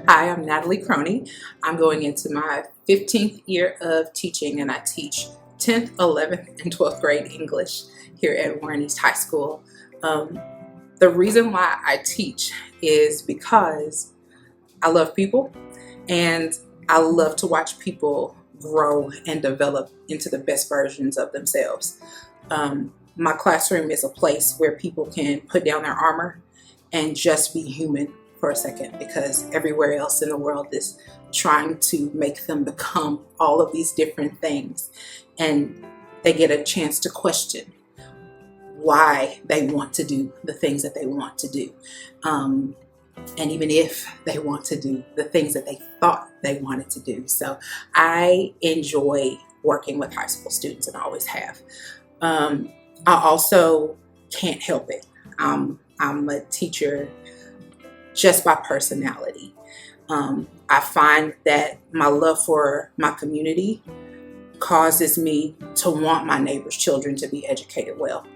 Hi, I'm Natalie Croney. I'm going into my 15th year of teaching, and I teach 10th, 11th, and 12th grade English here at Warren East High School. Um, the reason why I teach is because I love people, and I love to watch people grow and develop into the best versions of themselves. My classroom is a place where people can put down their armor and just be human for a second, because everywhere else in the world is trying to make them become all of these different things, and they get a chance to question why they want to do the things that they want to do, and even if they want to do the things that they thought they wanted to do. So I enjoy working with high school students, and I always have. I also can't help it. I'm a teacher just by personality. I find that my love for my community causes me to want my neighbors' children to be educated well.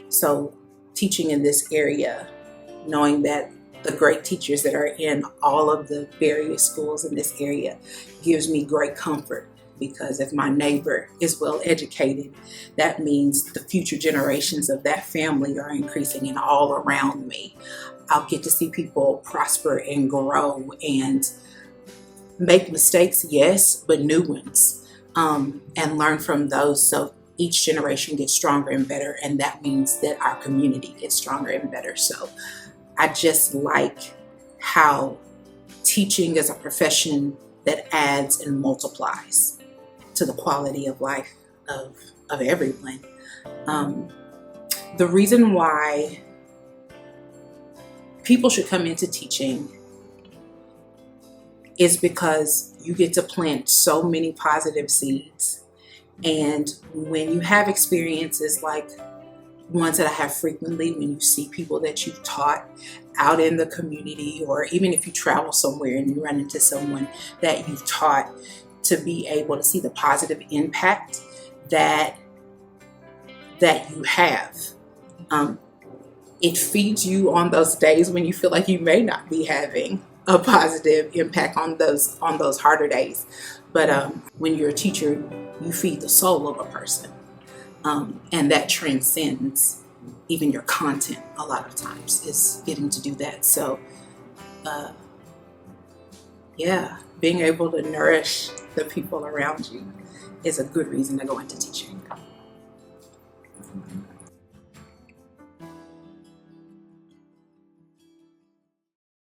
So teaching in this area, knowing that the great teachers that are in all of the various schools in this area, gives me great comfort, because if my neighbor is well educated, that means the future generations of that family are increasing and all around me. I'll get to see people prosper and grow and make mistakes, yes, but new ones, and learn from those. So each generation gets stronger and better, and that means that our community gets stronger and better. So I just like how teaching is a profession that adds and multiplies to the quality of life of everyone. The reason why people should come into teaching is because you get to plant so many positive seeds. And when you have experiences like ones that I have frequently, when you see people that you've taught out in the community, or even if you travel somewhere and you run into someone that you've taught, to be able to see the positive impact that you have. It feeds you on those days when you feel like you may not be having a positive impact on those harder days. But when you're a teacher, you feed the soul of a person, and that transcends even your content. A lot of times is getting to do that. So yeah, being able to nourish the people around you is a good reason to go into teaching.